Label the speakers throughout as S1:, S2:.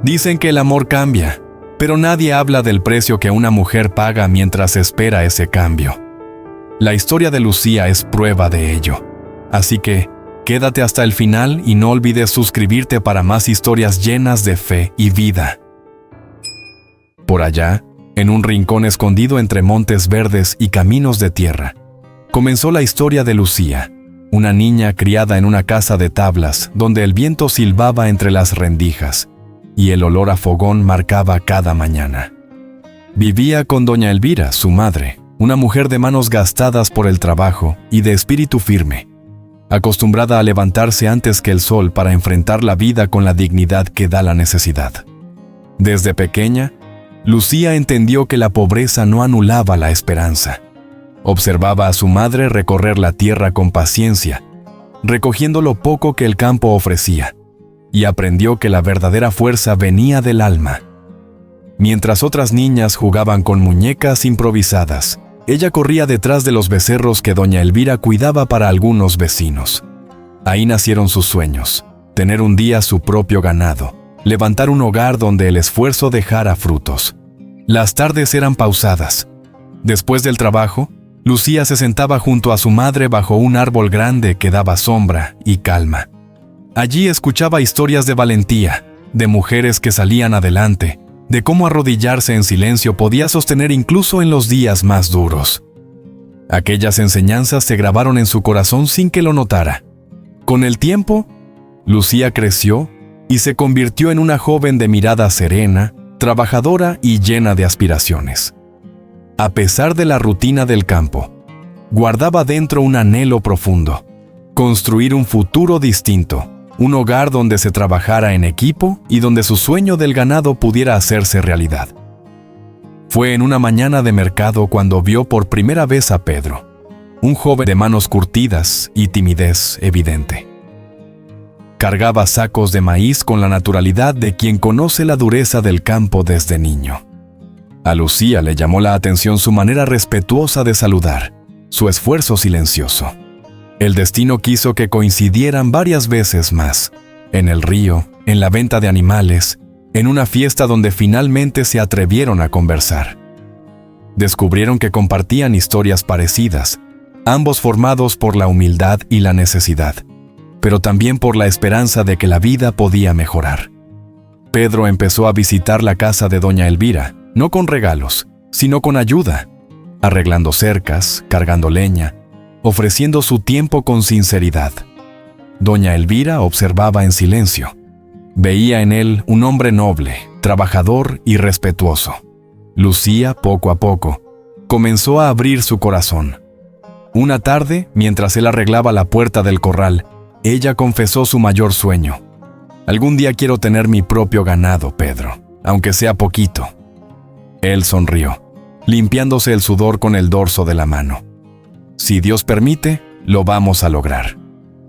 S1: Dicen que el amor cambia, pero nadie habla del precio que una mujer paga mientras espera ese cambio. La historia de Lucía es prueba de ello. Así que, quédate hasta el final y no olvides suscribirte para más historias llenas de fe y vida. Por allá, en un rincón escondido entre montes verdes y caminos de tierra, comenzó la historia de Lucía, una niña criada en una casa de tablas donde el viento silbaba entre las rendijas y el olor a fogón marcaba cada mañana. Vivía con doña Elvira, su madre, una mujer de manos gastadas por el trabajo y de espíritu firme, acostumbrada a levantarse antes que el sol para enfrentar la vida con la dignidad que da la necesidad. Desde pequeña, Lucía entendió que la pobreza no anulaba la esperanza. Observaba a su madre recorrer la tierra con paciencia, recogiendo lo poco que el campo ofrecía, y aprendió que la verdadera fuerza venía del alma. Mientras otras niñas jugaban con muñecas improvisadas, ella corría detrás de los becerros que doña Elvira cuidaba para algunos vecinos. Ahí nacieron sus sueños: tener un día su propio ganado, levantar un hogar donde el esfuerzo dejara frutos. Las tardes eran pausadas. Después del trabajo, Lucía se sentaba junto a su madre bajo un árbol grande que daba sombra y calma. Allí escuchaba historias de valentía, de mujeres que salían adelante, de cómo arrodillarse en silencio podía sostener incluso en los días más duros. Aquellas enseñanzas se grabaron en su corazón sin que lo notara. Con el tiempo, Lucía creció y se convirtió en una joven de mirada serena, trabajadora y llena de aspiraciones. A pesar de la rutina del campo, guardaba dentro un anhelo profundo: construir un futuro distinto, un hogar donde se trabajara en equipo y donde su sueño del ganado pudiera hacerse realidad. Fue en una mañana de mercado cuando vio por primera vez a Pedro, un joven de manos curtidas y timidez evidente. Cargaba sacos de maíz con la naturalidad de quien conoce la dureza del campo desde niño. A Lucía le llamó la atención su manera respetuosa de saludar, su esfuerzo silencioso. El destino quiso que coincidieran varias veces más, en el río, en la venta de animales, en una fiesta donde finalmente se atrevieron a conversar. Descubrieron que compartían historias parecidas, ambos formados por la humildad y la necesidad, pero también por la esperanza de que la vida podía mejorar. Pedro empezó a visitar la casa de doña Elvira, no con regalos, sino con ayuda, arreglando cercas, cargando leña, ofreciendo su tiempo con sinceridad. Doña Elvira observaba en silencio. Veía en él un hombre noble, trabajador y respetuoso. Lucía, poco a poco, comenzó a abrir su corazón. Una tarde, mientras él arreglaba la puerta del corral, ella confesó su mayor sueño: algún día quiero tener mi propio ganado, Pedro, aunque sea poquito. Él sonrió, limpiándose el sudor con el dorso de la mano. Si Dios permite, lo vamos a lograr.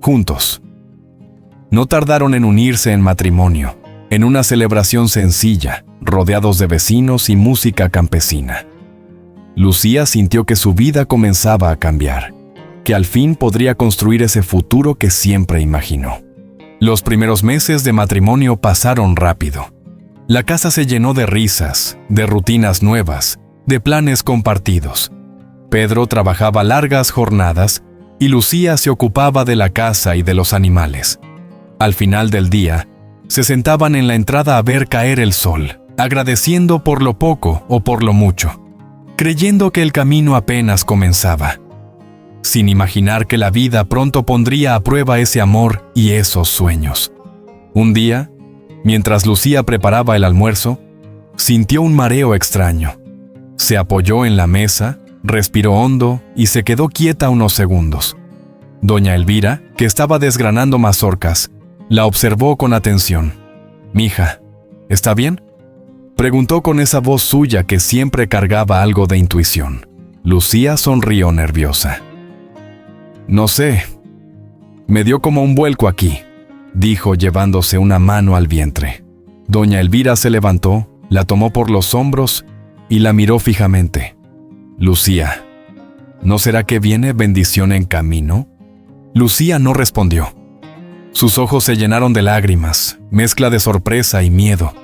S1: Juntos. No tardaron en unirse en matrimonio, en una celebración sencilla, rodeados de vecinos y música campesina. Lucía sintió que su vida comenzaba a cambiar, que al fin podría construir ese futuro que siempre imaginó. Los primeros meses de matrimonio pasaron rápido. La casa se llenó de risas, de rutinas nuevas, de planes compartidos. Pedro trabajaba largas jornadas y Lucía se ocupaba de la casa y de los animales. Al final del día, se sentaban en la entrada a ver caer el sol, agradeciendo por lo poco o por lo mucho, creyendo que el camino apenas comenzaba, sin imaginar que la vida pronto pondría a prueba ese amor y esos sueños. Un día, mientras Lucía preparaba el almuerzo, sintió un mareo extraño. Se apoyó en la mesa, respiró hondo y se quedó quieta unos segundos. Doña Elvira, que estaba desgranando mazorcas, la observó con atención. «Mija, ¿está bien?», preguntó con esa voz suya que siempre cargaba algo de intuición. Lucía sonrió nerviosa. «No sé, me dio como un vuelco aquí», dijo llevándose una mano al vientre. Doña Elvira se levantó, la tomó por los hombros y la miró fijamente. «Lucía, ¿no será que viene bendición en camino?». Lucía no respondió. Sus ojos se llenaron de lágrimas, mezcla de sorpresa y miedo.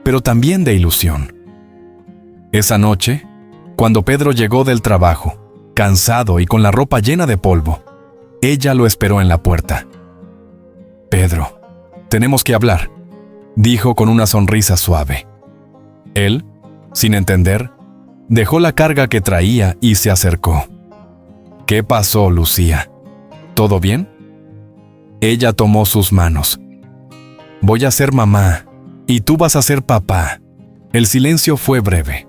S1: pero también de ilusión. Esa noche, cuando Pedro llegó del trabajo, cansado y con la ropa llena de polvo, ella lo esperó en la puerta. «Pedro, tenemos que hablar», dijo con una sonrisa suave. Él, sin entender, dejó la carga que traía y se acercó. «¿Qué pasó, Lucía? ¿Todo bien?» Ella tomó sus manos. «Voy a ser mamá, y tú vas a ser papá». El silencio fue breve.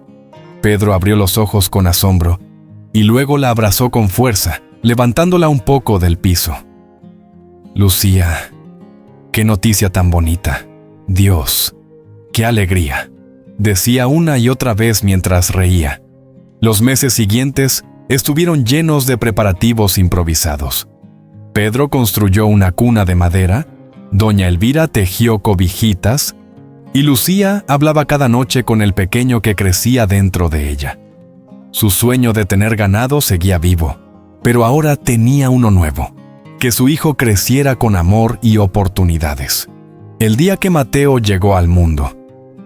S1: Pedro abrió los ojos con asombro, y luego la abrazó con fuerza, levantándola un poco del piso. «Lucía, qué noticia tan bonita. Dios, qué alegría», decía una y otra vez mientras reía. Los meses siguientes estuvieron llenos de preparativos improvisados. Pedro construyó una cuna de madera, doña Elvira tejió cobijitas, y Lucía hablaba cada noche con el pequeño que crecía dentro de ella. Su sueño de tener ganado seguía vivo, pero ahora tenía uno nuevo: que su hijo creciera con amor y oportunidades. El día que Mateo llegó al mundo,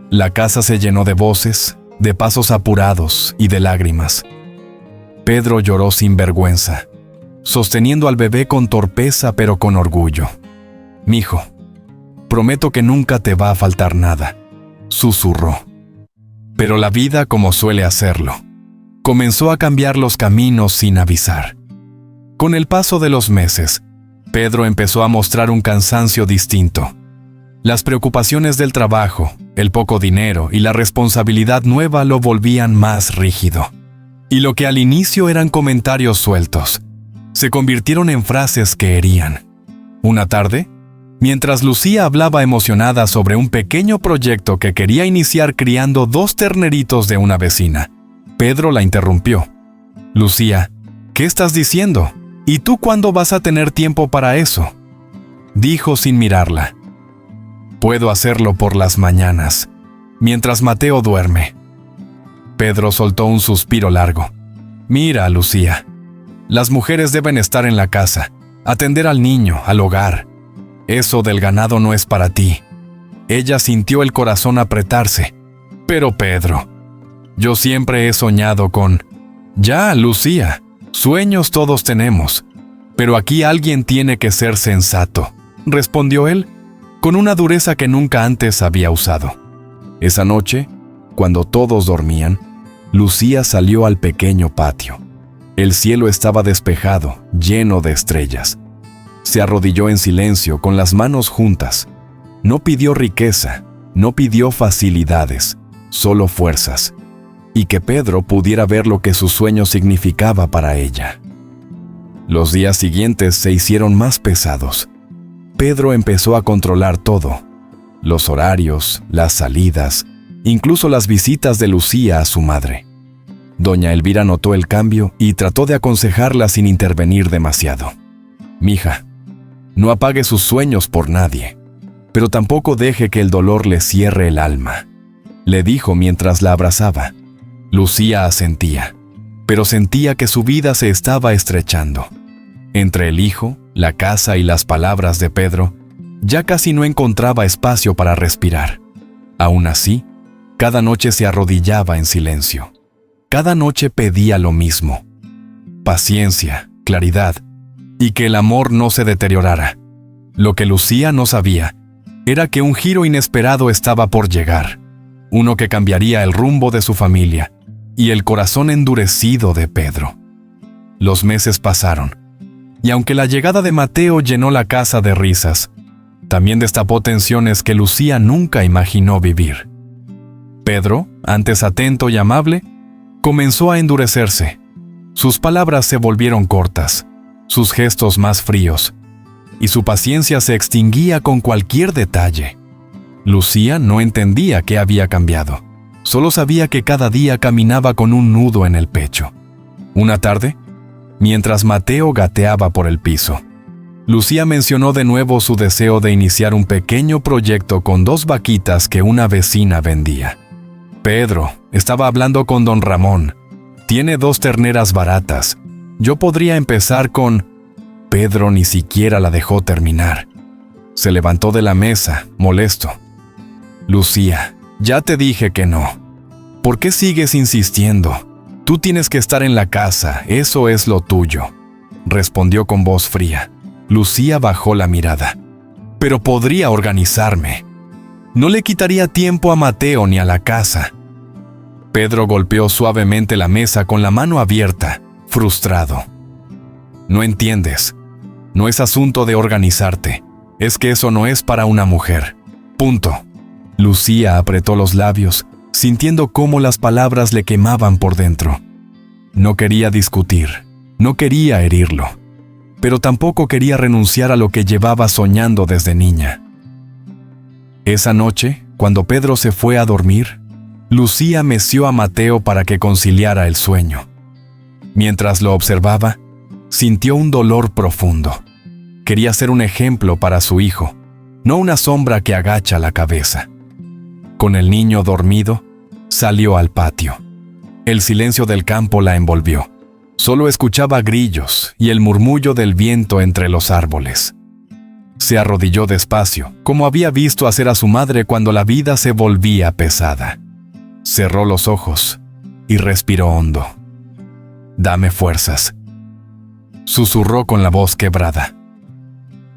S1: la casa se llenó de voces, de pasos apurados y de lágrimas. Pedro lloró sin vergüenza, sosteniendo al bebé con torpeza pero con orgullo. «Mijo, prometo que nunca te va a faltar nada», susurró. Pero la vida, como suele hacerlo, comenzó a cambiar los caminos sin avisar. Con el paso de los meses, Pedro empezó a mostrar un cansancio distinto. Las preocupaciones del trabajo, el poco dinero y la responsabilidad nueva lo volvían más rígido. Y lo que al inicio eran comentarios sueltos, se convirtieron en frases que herían. Una tarde, mientras Lucía hablaba emocionada sobre un pequeño proyecto que quería iniciar criando 2 terneritos de una vecina, Pedro la interrumpió. «Lucía, ¿qué estás diciendo? ¿Y tú cuándo vas a tener tiempo para eso?», dijo sin mirarla. «Puedo hacerlo por las mañanas, mientras Mateo duerme». Pedro soltó un suspiro largo. «Mira, Lucía, las mujeres deben estar en la casa, atender al niño, al hogar. Eso del ganado no es para ti». Ella sintió el corazón apretarse. «Pero Pedro, yo siempre he soñado con...». «Ya, Lucía, sueños todos tenemos, pero aquí alguien tiene que ser sensato», respondió él, con una dureza que nunca antes había usado. Esa noche, cuando todos dormían, Lucía salió al pequeño patio. El cielo estaba despejado, lleno de estrellas. Se arrodilló en silencio con las manos juntas. No pidió riqueza, no pidió facilidades, solo fuerzas, y que Pedro pudiera ver lo que su sueño significaba para ella. Los días siguientes se hicieron más pesados. Pedro empezó a controlar todo: los horarios, las salidas, incluso las visitas de Lucía a su madre. Doña Elvira notó el cambio y trató de aconsejarla sin intervenir demasiado. «Mija, no apague sus sueños por nadie, pero tampoco deje que el dolor le cierre el alma», le dijo mientras la abrazaba. Lucía asentía, pero sentía que su vida se estaba estrechando. Entre el hijo, la casa y las palabras de Pedro, ya casi no encontraba espacio para respirar. Aún así, cada noche se arrodillaba en silencio. Cada noche pedía lo mismo: paciencia, claridad, y que el amor no se deteriorara. Lo que Lucía no sabía era que un giro inesperado estaba por llegar, uno que cambiaría el rumbo de su familia y el corazón endurecido de Pedro. Los meses pasaron, y aunque la llegada de Mateo llenó la casa de risas, también destapó tensiones que Lucía nunca imaginó vivir. Pedro, antes atento y amable, comenzó a endurecerse. Sus palabras se volvieron cortas, sus gestos más fríos, y su paciencia se extinguía con cualquier detalle. Lucía no entendía qué había cambiado. Solo sabía que cada día caminaba con un nudo en el pecho. Una tarde, mientras Mateo gateaba por el piso, Lucía mencionó de nuevo su deseo de iniciar un pequeño proyecto con 2 vaquitas que una vecina vendía. «Pedro, estaba hablando con don Ramón. Tiene 2 terneras baratas. Yo podría empezar con...». Pedro ni siquiera la dejó terminar. Se levantó de la mesa, molesto. «Lucía, Ya te dije que no. ¿Por qué sigues insistiendo? Tú tienes que estar en la casa, eso es lo tuyo, respondió con voz fría. Lucía bajó la mirada. Pero podría organizarme. No le quitaría tiempo a Mateo ni a la casa. Pedro golpeó suavemente la mesa con la mano abierta, frustrado. No entiendes. No es asunto de organizarte. Es que eso no es para una mujer. Punto. Lucía apretó los labios, sintiendo cómo las palabras le quemaban por dentro. No quería discutir, no quería herirlo, pero tampoco quería renunciar a lo que llevaba soñando desde niña. Esa noche, cuando Pedro se fue a dormir, Lucía meció a Mateo para que conciliara el sueño. Mientras lo observaba, sintió un dolor profundo. Quería ser un ejemplo para su hijo, no una sombra que agacha la cabeza. Con el niño dormido, salió al patio. El silencio del campo la envolvió. Solo escuchaba grillos y el murmullo del viento entre los árboles. Se arrodilló despacio, como había visto hacer a su madre cuando la vida se volvía pesada. Cerró los ojos y respiró hondo. «Dame fuerzas», susurró con la voz quebrada.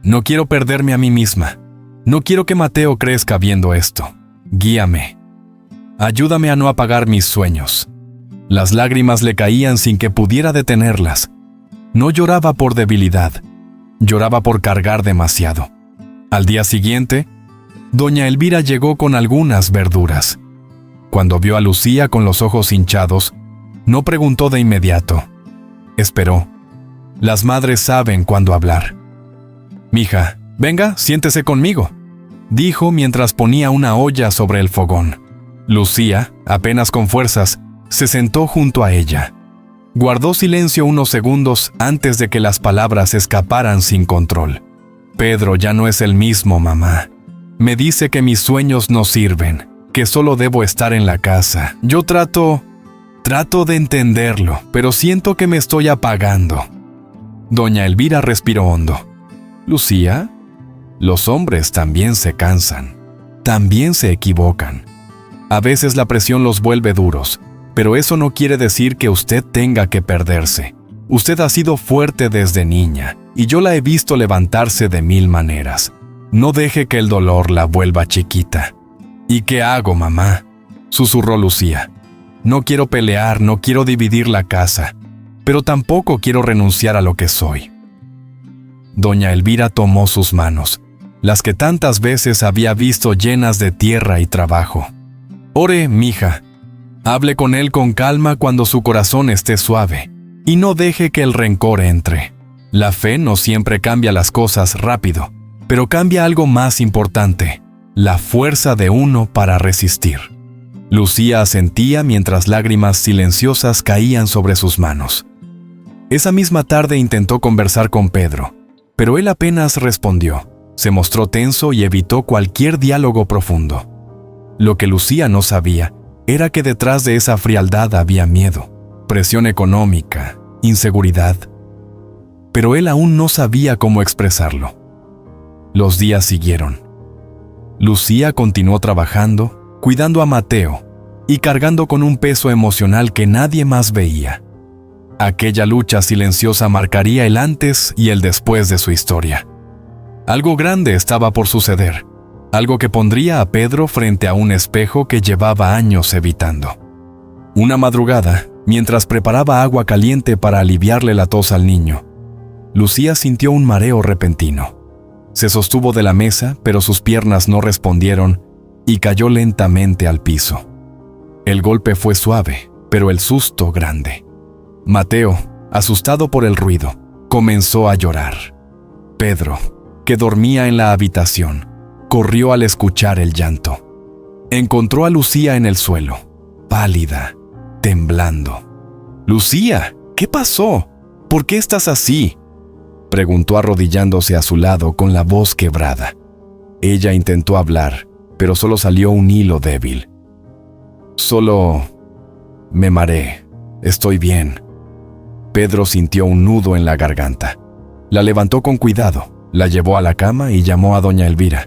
S1: «No quiero perderme a mí misma. No quiero que Mateo crezca viendo esto. Guíame. Ayúdame a no apagar mis sueños». Las lágrimas le caían sin que pudiera detenerlas. No lloraba por debilidad, lloraba por cargar demasiado. Al día siguiente, doña Elvira llegó con algunas verduras. Cuando vio a Lucía con los ojos hinchados, no preguntó de inmediato. Esperó. Las madres saben cuándo hablar. «Mija, venga, siéntese conmigo», dijo mientras ponía una olla sobre el fogón. Lucía, apenas con fuerzas, se sentó junto a ella. Guardó silencio unos segundos antes de que las palabras escaparan sin control. «Pedro ya no es el mismo, mamá. Me dice que mis sueños no sirven, que solo debo estar en la casa. Yo trato de entenderlo, pero siento que me estoy apagando». Doña Elvira respiró hondo. «Lucía, los hombres también se cansan, también se equivocan. A veces la presión los vuelve duros, pero eso no quiere decir que usted tenga que perderse. Usted ha sido fuerte desde niña, y yo la he visto levantarse de 1000 maneras. No deje que el dolor la vuelva chiquita». «¿Y qué hago, mamá?», susurró Lucía. «No quiero pelear, no quiero dividir la casa, pero tampoco quiero renunciar a lo que soy». Doña Elvira tomó sus manos, las que tantas veces había visto llenas de tierra y trabajo. «Ore, mija. Hable con él con calma cuando su corazón esté suave, y no deje que el rencor entre. La fe no siempre cambia las cosas rápido, pero cambia algo más importante, la fuerza de uno para resistir». Lucía asentía mientras lágrimas silenciosas caían sobre sus manos. Esa misma tarde intentó conversar con Pedro, pero él apenas respondió. Se mostró tenso y evitó cualquier diálogo profundo. Lo que Lucía no sabía era que detrás de esa frialdad había miedo, presión económica, inseguridad. Pero él aún no sabía cómo expresarlo. Los días siguieron. Lucía continuó trabajando, cuidando a Mateo y cargando con un peso emocional que nadie más veía. Aquella lucha silenciosa marcaría el antes y el después de su historia. Algo grande estaba por suceder, algo que pondría a Pedro frente a un espejo que llevaba años evitando. Una madrugada, mientras preparaba agua caliente para aliviarle la tos al niño, Lucía sintió un mareo repentino. Se sostuvo de la mesa, pero sus piernas no respondieron y cayó lentamente al piso. El golpe fue suave, pero el susto grande. Mateo, asustado por el ruido, comenzó a llorar. Pedro, que dormía en la habitación, corrió al escuchar el llanto. Encontró a Lucía en el suelo, pálida, temblando. «Lucía, ¿qué pasó? ¿Por qué estás así?», preguntó arrodillándose a su lado con la voz quebrada. Ella intentó hablar, pero solo salió un hilo débil. «Solo me mareé. Estoy bien». Pedro sintió un nudo en la garganta. La levantó con cuidado, la llevó a la cama y llamó a doña Elvira.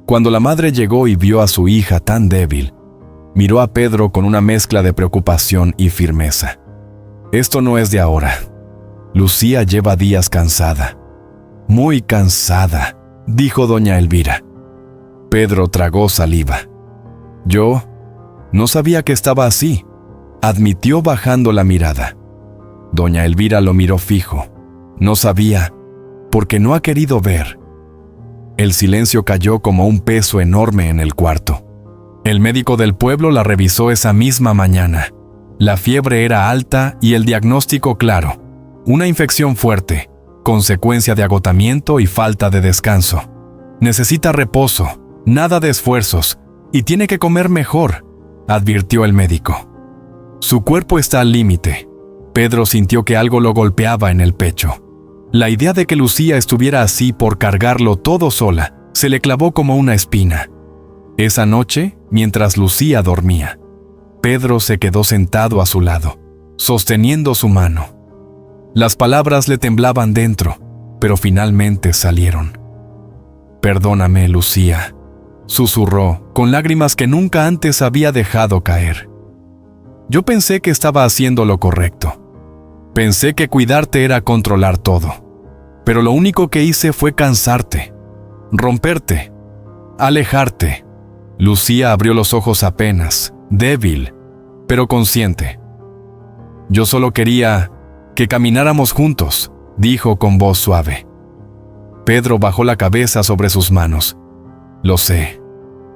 S1: Cuando la madre llegó y vio a su hija tan débil, Miró a Pedro con una mezcla de preocupación y firmeza. Esto no es de ahora. Lucía lleva días cansada. Muy cansada, dijo doña Elvira. Pedro tragó saliva. Yo no sabía que estaba así, admitió bajando la mirada. Doña Elvira lo miró fijo. No sabía, porque no ha querido ver. El silencio cayó como un peso enorme en el cuarto. El médico del pueblo la revisó esa misma mañana. La fiebre era alta y el diagnóstico claro. Una infección fuerte, consecuencia de agotamiento y falta de descanso. Necesita reposo, nada de esfuerzos, y tiene que comer mejor, advirtió el médico. Su cuerpo está al límite. Pedro sintió que algo lo golpeaba en el pecho. La idea de que Lucía estuviera así por cargarlo todo sola se le clavó como una espina. Esa noche, mientras Lucía dormía, Pedro se quedó sentado a su lado, sosteniendo su mano. Las palabras le temblaban dentro, pero finalmente salieron. «Perdóname, Lucía», susurró, con lágrimas que nunca antes había dejado caer. «Yo pensé que estaba haciendo lo correcto. Pensé que cuidarte era controlar todo. Pero lo único que hice fue cansarte, romperte, alejarte». Lucía abrió los ojos apenas, débil, pero consciente. «Yo solo quería que camináramos juntos», dijo con voz suave. Pedro bajó la cabeza sobre sus manos. «Lo sé,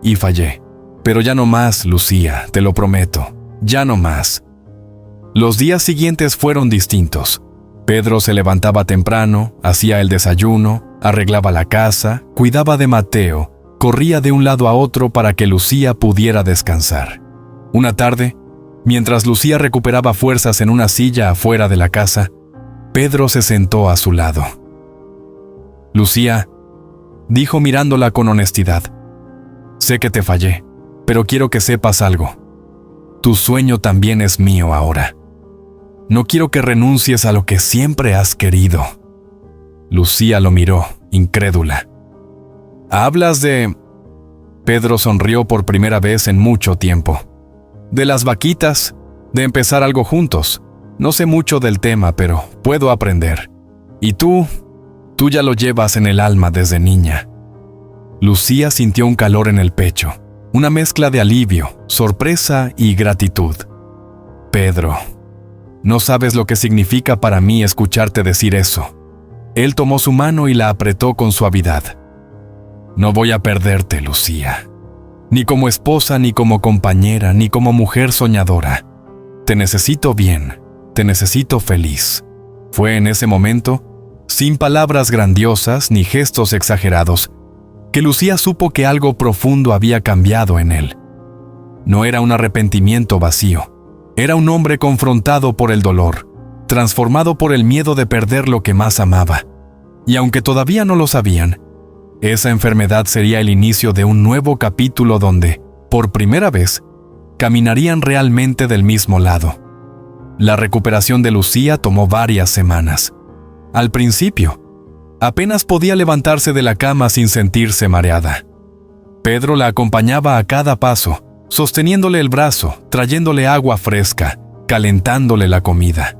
S1: y fallé. Pero ya no más, Lucía, te lo prometo. Ya no más». Los días siguientes fueron distintos. Pedro se levantaba temprano, hacía el desayuno, arreglaba la casa, cuidaba de Mateo, corría de un lado a otro para que Lucía pudiera descansar. Una tarde, mientras Lucía recuperaba fuerzas en una silla afuera de la casa, Pedro se sentó a su lado. «Lucía», dijo mirándola con honestidad, «sé que te fallé, pero quiero que sepas algo. Tu sueño también es mío ahora. No quiero que renuncies a lo que siempre has querido». Lucía lo miró, incrédula. «¿Hablas de...?» Pedro sonrió por primera vez en mucho tiempo. «De las vaquitas, de empezar algo juntos. No sé mucho del tema, pero puedo aprender. Y tú ya lo llevas en el alma desde niña». Lucía sintió un calor en el pecho, una mezcla de alivio, sorpresa y gratitud. «Pedro, no sabes lo que significa para mí escucharte decir eso». Él tomó su mano y la apretó con suavidad. «No voy a perderte, Lucía. Ni como esposa, ni como compañera, ni como mujer soñadora. Te necesito bien, te necesito feliz». Fue en ese momento, sin palabras grandiosas ni gestos exagerados, que Lucía supo que algo profundo había cambiado en él. No era un arrepentimiento vacío. Era un hombre confrontado por el dolor, transformado por el miedo de perder lo que más amaba. Y aunque todavía no lo sabían, esa enfermedad sería el inicio de un nuevo capítulo donde, por primera vez, caminarían realmente del mismo lado. La recuperación de Lucía tomó varias semanas. Al principio, apenas podía levantarse de la cama sin sentirse mareada. Pedro la acompañaba a cada paso, sosteniéndole el brazo, trayéndole agua fresca, calentándole la comida.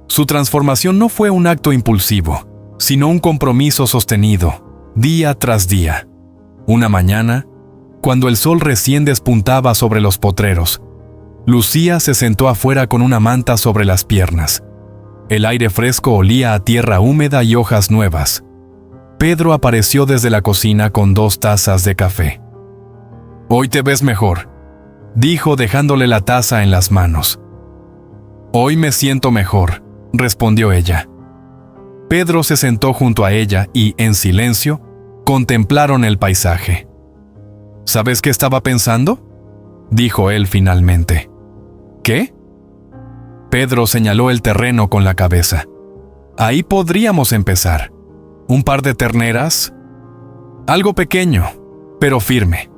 S1: Su transformación no fue un acto impulsivo, sino un compromiso sostenido, día tras día. Una mañana, cuando el sol recién despuntaba sobre los potreros, Lucía se sentó afuera con una manta sobre las piernas. El aire fresco olía a tierra húmeda y hojas nuevas. Pedro apareció desde la cocina con 2 tazas de café. «Hoy te ves mejor», dijo dejándole la taza en las manos. «Hoy me siento mejor», respondió ella. Pedro se sentó junto a ella y, en silencio, contemplaron el paisaje. «¿Sabes qué estaba pensando?», dijo él finalmente. «¿Qué?». Pedro señaló el terreno con la cabeza. «Ahí podríamos empezar. Un par de terneras. Algo pequeño, pero firme».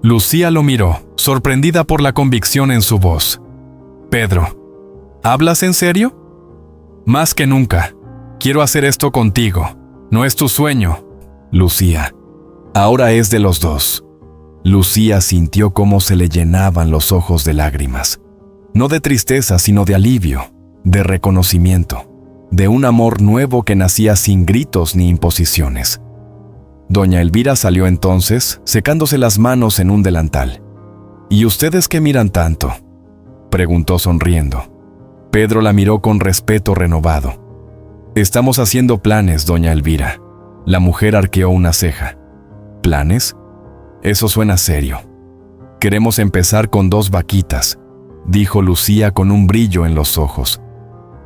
S1: Lucía lo miró, sorprendida por la convicción en su voz. «Pedro, ¿hablas en serio?». «Más que nunca. Quiero hacer esto contigo. No es tu sueño, Lucía. Ahora es de los dos». Lucía sintió cómo se le llenaban los ojos de lágrimas. No de tristeza, sino de alivio, de reconocimiento, de un amor nuevo que nacía sin gritos ni imposiciones. Doña Elvira salió entonces, secándose las manos en un delantal. ¿Y ustedes qué miran tanto?, preguntó sonriendo. Pedro la miró con respeto renovado. Estamos haciendo planes, doña Elvira. La mujer arqueó una ceja. ¿Planes? Eso suena serio. Queremos empezar con 2 vaquitas, dijo Lucía con un brillo en los ojos.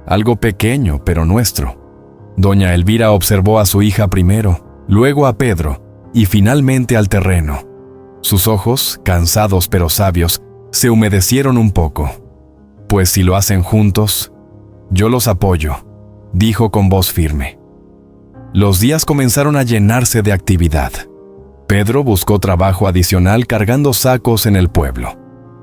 S1: Algo pequeño, pero nuestro. Doña Elvira observó a su hija primero, luego a Pedro y finalmente al terreno. Sus ojos, cansados pero sabios, se humedecieron un poco. Pues si lo hacen juntos, yo los apoyo, dijo con voz firme. Los días comenzaron a llenarse de actividad. Pedro buscó trabajo adicional cargando sacos en el pueblo.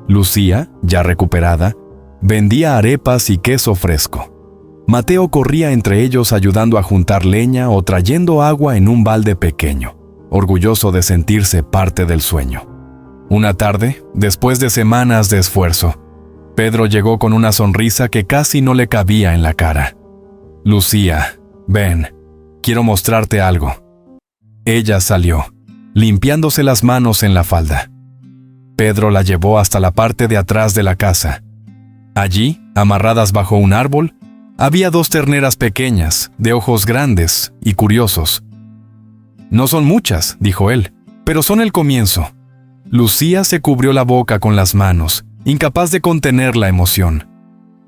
S1: Lucía, ya recuperada, vendía arepas y queso fresco. Mateo corría entre ellos ayudando a juntar leña o trayendo agua en un balde pequeño, orgulloso de sentirse parte del sueño. Una tarde, después de semanas de esfuerzo, Pedro llegó con una sonrisa que casi no le cabía en la cara. Lucía, ven, quiero mostrarte algo. Ella salió, limpiándose las manos en la falda. Pedro la llevó hasta la parte de atrás de la casa. Allí, amarradas bajo un árbol, había 2 terneras pequeñas, de ojos grandes y curiosos. No son muchas, dijo él, pero son el comienzo. Lucía se cubrió la boca con las manos, incapaz de contener la emoción.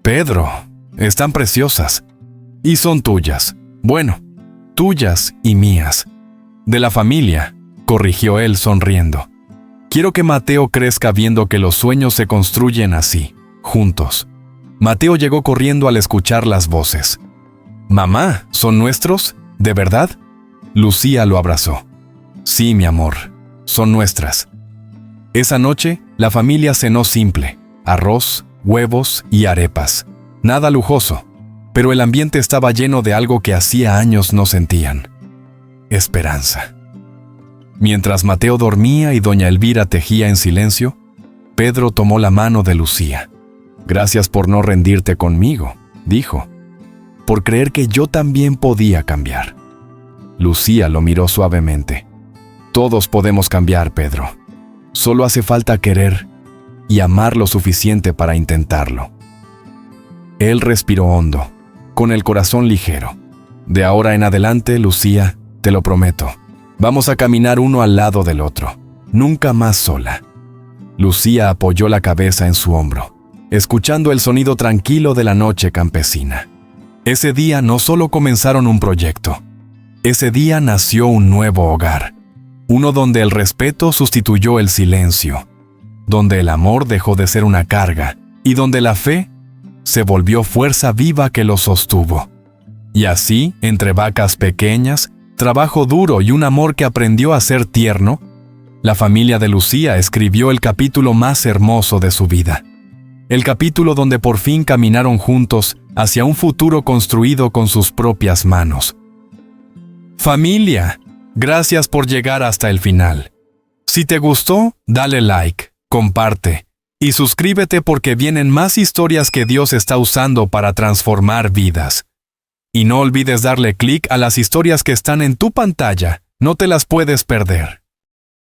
S1: Pedro, están preciosas. Y son tuyas. Bueno, tuyas y mías. De la familia, corrigió él sonriendo. Quiero que Mateo crezca viendo que los sueños se construyen así, juntos. Mateo llegó corriendo al escuchar las voces. «Mamá, ¿son nuestros? ¿De verdad?» Lucía lo abrazó. «Sí, mi amor, son nuestras». Esa noche, la familia cenó simple: arroz, huevos y arepas. Nada lujoso, pero el ambiente estaba lleno de algo que hacía años no sentían: esperanza. Mientras Mateo dormía y doña Elvira tejía en silencio, Pedro tomó la mano de Lucía. «Gracias por no rendirte conmigo», dijo, «por creer que yo también podía cambiar». Lucía lo miró suavemente. «Todos podemos cambiar, Pedro. Solo hace falta querer y amar lo suficiente para intentarlo». Él respiró hondo, con el corazón ligero. «De ahora en adelante, Lucía, te lo prometo, vamos a caminar uno al lado del otro, nunca más sola». Lucía apoyó la cabeza en su hombro, escuchando el sonido tranquilo de la noche campesina. Ese día no solo comenzaron un proyecto, ese día nació un nuevo hogar, uno donde el respeto sustituyó el silencio, donde el amor dejó de ser una carga y donde la fe se volvió fuerza viva que lo sostuvo. Y así, entre vacas pequeñas, trabajo duro y un amor que aprendió a ser tierno, la familia de Lucía escribió el capítulo más hermoso de su vida. El capítulo donde por fin caminaron juntos hacia un futuro construido con sus propias manos. Familia, gracias por llegar hasta el final. Si te gustó, dale like, comparte y suscríbete porque vienen más historias que Dios está usando para transformar vidas. Y no olvides darle clic a las historias que están en tu pantalla, no te las puedes perder.